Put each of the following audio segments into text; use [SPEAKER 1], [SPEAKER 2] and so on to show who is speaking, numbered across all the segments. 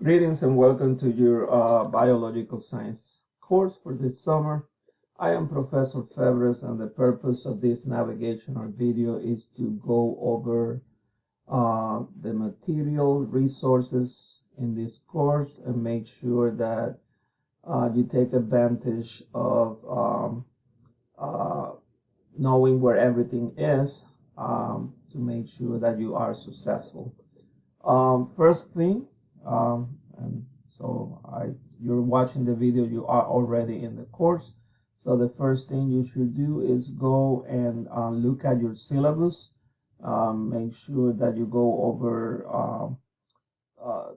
[SPEAKER 1] Greetings and welcome to your biological science course for this summer. I am Professor Febres, and the purpose of this navigational video is to go over the material resources in this course and make sure that you take advantage of uh, knowing where everything is to make sure that you are successful. First thing, and so you're watching the video, you are already in the course. So the first thing you should do is go and look at your syllabus. Make sure that you go over uh,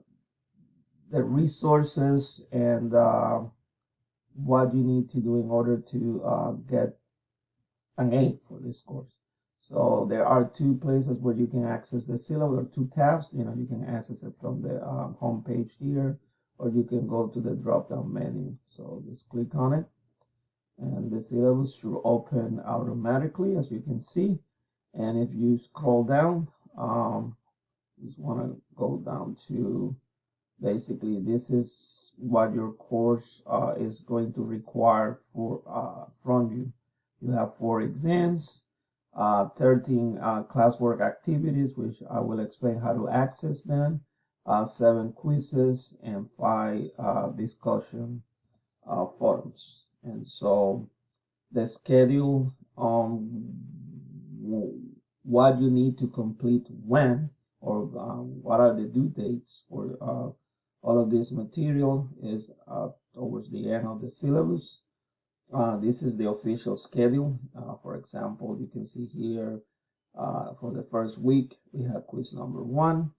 [SPEAKER 1] the resources and what you need to do in order to get an A for this course. So there are two places where you can access the syllabus, or two tabs. You can access it from the home page here, or you can go to the drop-down menu. So just click on it, and the syllabus should open automatically, as you can see. And if you scroll down, just want to go down to basically this is what your course is going to require from you. You have 4 exams, 13 classwork activities, which I will explain how to access them, 7 quizzes, and 5 discussion forums. And so the schedule on what you need to complete when, or what are the due dates for all of this material is towards the end of the syllabus. This is the official schedule. For example, you can see here for the first week, we have quiz number 1.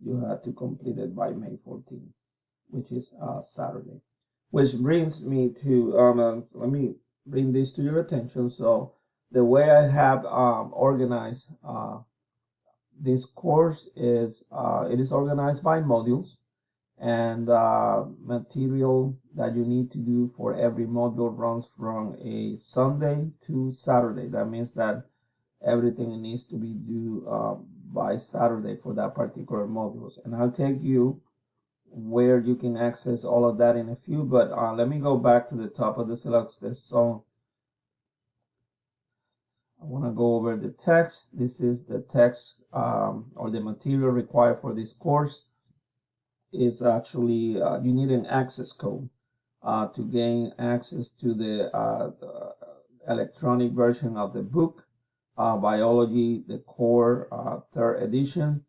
[SPEAKER 1] You have to complete it by May 14th, which is Saturday. Which brings me to, let me bring this to your attention. So the way I have organized this course is it is organized by modules, and material that you need to do for every module runs from a Sunday to Saturday. That means that everything needs to be due by Saturday for that particular modules. And I'll take you where you can access all of that in a few, but let me go back to the top of the syllabus. So I want to go over the text. This is the text or the material required for this course. Is actually you need an access code to gain access to the electronic version of the book, Biology, the Core 3rd edition.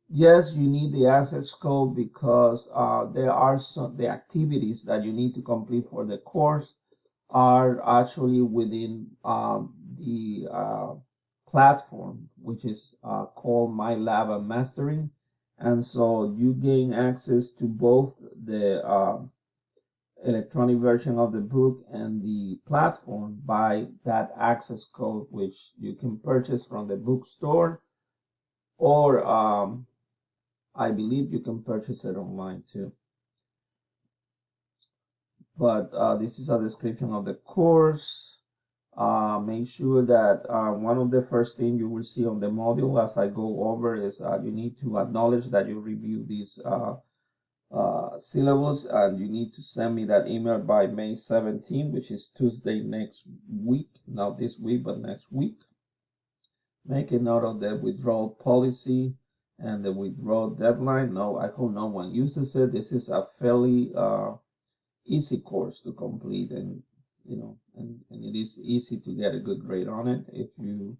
[SPEAKER 1] Yes, you need the access code because there are the activities that you need to complete for the course are actually within the platform, which is called My Lab and Mastering. And so you gain access to both the electronic version of the book and the platform by that access code, which you can purchase from the bookstore, or I believe you can purchase it online too. But this is a description of the course. Make sure that one of the first things you will see on the module as I go over is you need to acknowledge that you review this syllabus, and you need to send me that email by May 17th, which is Tuesday next week, not this week, but next week. Make a note of the withdrawal policy and the withdrawal deadline. No, I hope no one uses it. This is a fairly easy course to complete, and and it is easy to get a good grade on it if you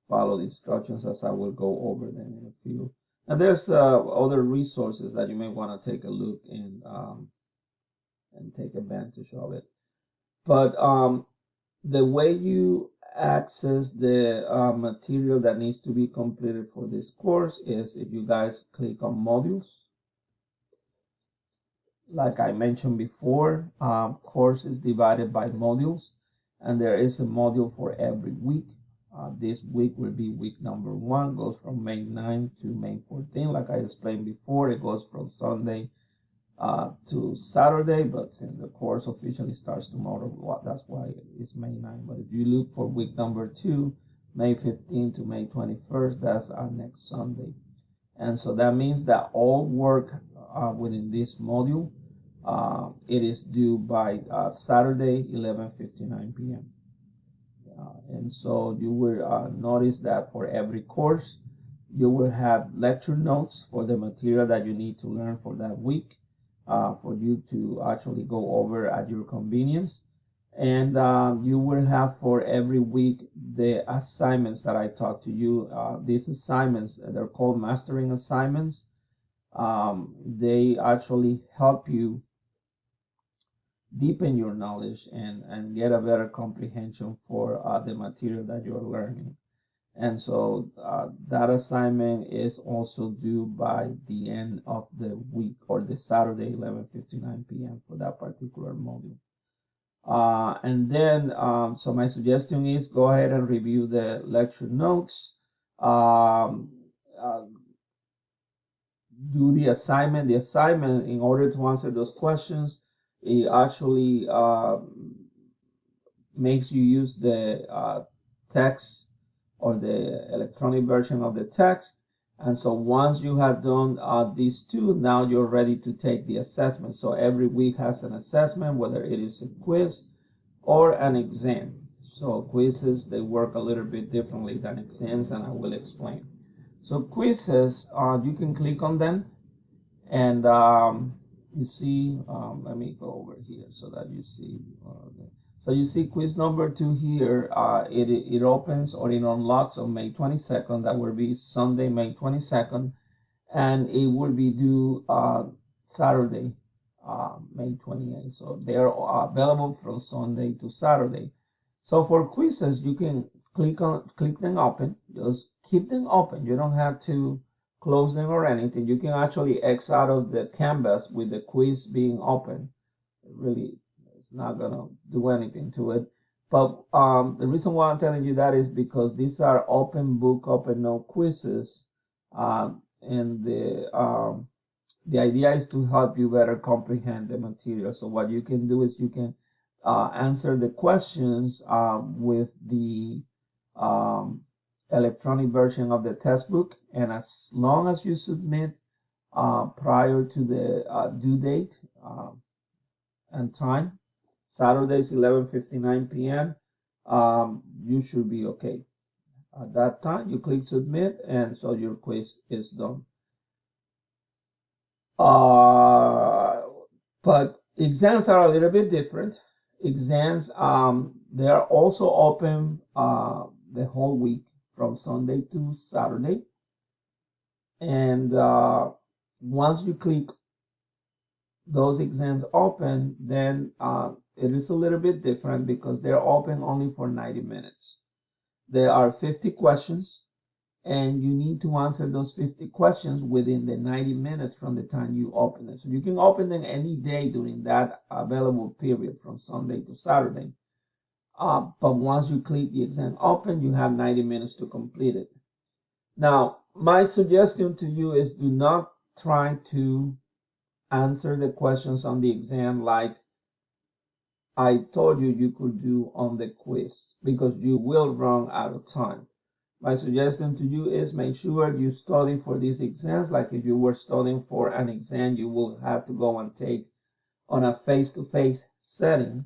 [SPEAKER 1] follow the instructions as I will go over them in a few. And there's other resources that you may want to take a look and take advantage of it. But the way you access the material that needs to be completed for this course is if you guys click on modules. Like I mentioned before, course is divided by modules, and there is a module for every week. This week will be week number 1, goes from May 9 to May 14. Like I explained before, it goes from Sunday to Saturday, but since the course officially starts tomorrow, that's why it's May 9. But if you look for week number 2, May 15 to May 21st, that's our next Sunday. And so that means that all work within this module. It is due by Saturday, 11:59 p.m. And so you will notice that for every course, you will have lecture notes for the material that you need to learn for that week, for you to actually go over at your convenience. And you will have for every week the assignments that I talked to you. These assignments, they're called mastering assignments. They actually help you deepen your knowledge and get a better comprehension for the material that you're learning. And so that assignment is also due by the end of the week, or the Saturday, 11:59 p.m. for that particular module. And then, so my suggestion is go ahead and review the lecture notes. Um, uh, do the assignment. The assignment, in order to answer those questions, it actually makes you use the text or the electronic version of the text. And so once you have done these two, now you're ready to take the assessment. So every week has an assessment, whether it is a quiz or an exam. So quizzes, they work a little bit differently than exams, and I will explain. So quizzes, you can click on them, and you see, let me go over here so that you see. So you see quiz number 2 here. It opens, or it unlocks on May 22nd. That will be Sunday, May 22nd, and it will be due Saturday, May 28th. So they are available from Sunday to Saturday. So for quizzes, you can click them open. Just keep them open. You don't have to close them or anything. You can actually X out of the canvas with the quiz being open. Really, it's not gonna do anything to it. But the reason why I'm telling you that is because these are open book, open note quizzes, and the idea is to help you better comprehend the material. So what you can do is you can answer the questions with the electronic version of the textbook, and as long as you submit prior to the due date and time, Saturdays 11:59 p.m., you should be okay. At that time, you click submit, and so your quiz is done. But exams are a little bit different. Exams, they are also open the whole week from Sunday to Saturday. And once you click those exams open, then it is a little bit different because they're open only for 90 minutes. There are 50 questions, and you need to answer those 50 questions within the 90 minutes from the time you open it. So you can open them any day during that available period from Sunday to Saturday. But once you click the exam open, you have 90 minutes to complete it. Now, my suggestion to you is do not try to answer the questions on the exam like I told you you could do on the quiz, because you will run out of time. My suggestion to you is make sure you study for these exams like if you were studying for an exam you will have to go and take on a face-to-face setting.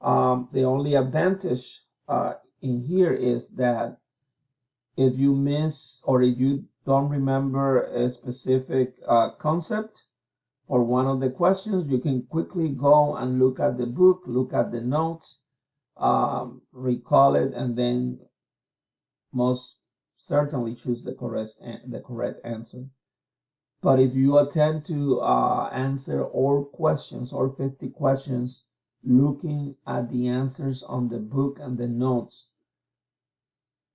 [SPEAKER 1] The only advantage in here is that if you miss or if you don't remember a specific concept or one of the questions, you can quickly go and look at the book, look at the notes, recall it, and then most certainly choose the correct answer. But if you attempt to answer all questions, all 50 questions, looking at the answers on the book and the notes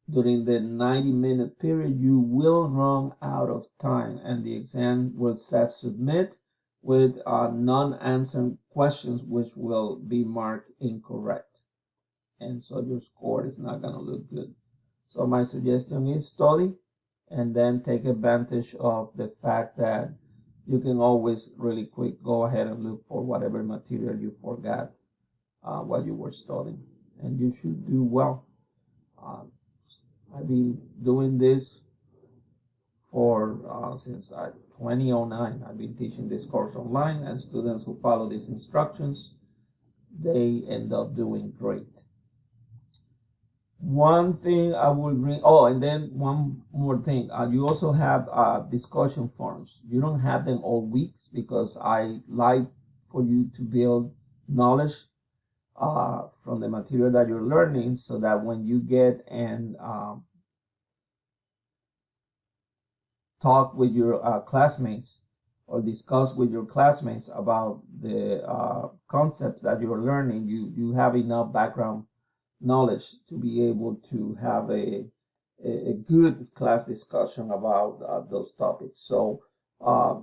[SPEAKER 1] during the 90-minute period, you will run out of time, and the exam will set submit with non-answered questions, which will be marked incorrect. And so your score is not going to look good. So my suggestion is study and then take advantage of the fact that you can always really quick go ahead and look for whatever material you forgot while you were studying, and you should do well. I've been doing this since 2009. I've been teaching this course online, and students who follow these instructions, they end up doing great. One thing I will bring, oh, and then one more thing. You also have discussion forums. You don't have them all weeks because I like for you to build knowledge from the material that you're learning, so that when you get and talk with your classmates or discuss with your classmates about the concepts that you're learning, you have enough background knowledge to be able to have a good class discussion about those topics. So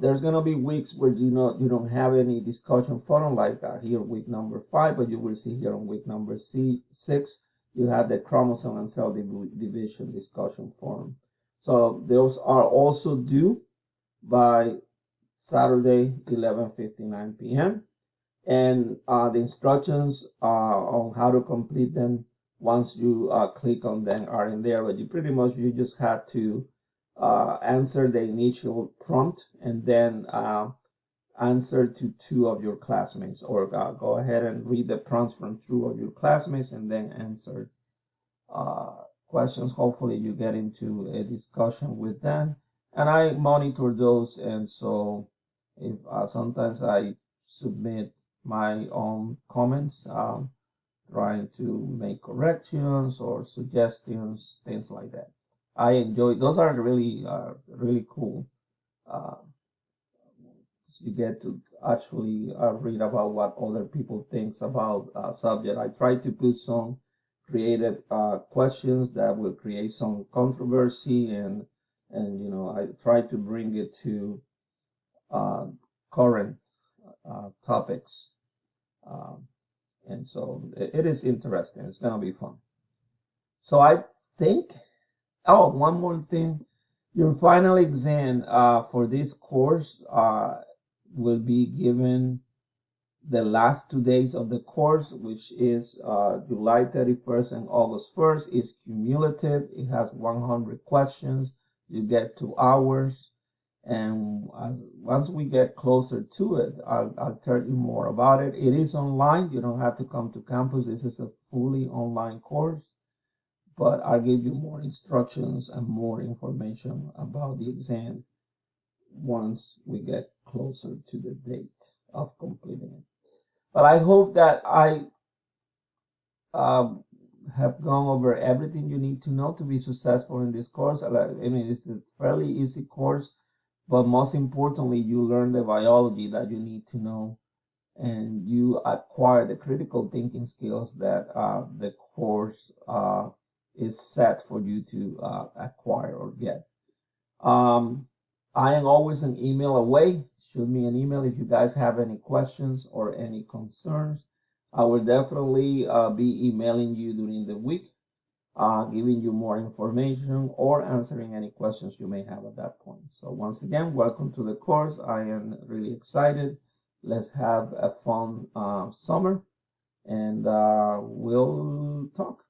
[SPEAKER 1] there's gonna be weeks where you don't have any discussion forum like here week number 5, but you will see here on week number 6 you have the chromosome and cell division discussion forum. So those are also due by Saturday 11:59 p.m. And the instructions on how to complete them once you click on them are in there, but you just have to answer the initial prompt and then answer to 2 of your classmates, or go ahead and read the prompts from 2 of your classmates and then answer questions. Hopefully you get into a discussion with them, and I monitor those. And so if sometimes I submit my own comments, trying to make corrections or suggestions, things like that. I enjoy those. Are really cool. Uh, you get to actually read about what other people thinks about subject. I try to put some creative questions that will create some controversy, and I try to bring it to uh, current topics. Um, and so it is interesting. It's gonna be fun. So I think, oh, one more thing. Your final exam for this course will be given the last 2 days of the course, which is July 31st and August 1st. Is cumulative. It has 100 questions. You get 2 hours. And once we get closer to it, I'll tell you more about it. It is online. You don't have to come to campus. This is a fully online course, but I'll give you more instructions and more information about the exam once we get closer to the date of completing it. But I hope that I um, have gone over everything you need to know to be successful in this course. I mean, it's a fairly easy course, but most importantly, you learn the biology that you need to know, and you acquire the critical thinking skills that the course is set for you to acquire or get. Um, I am always an email away. Shoot me an email if you guys have any questions or any concerns. I will definitely be emailing you during the week, giving you more information or answering any questions you may have at that point. So once again, welcome to the course. I am really excited. Let's have a fun summer, and we'll talk.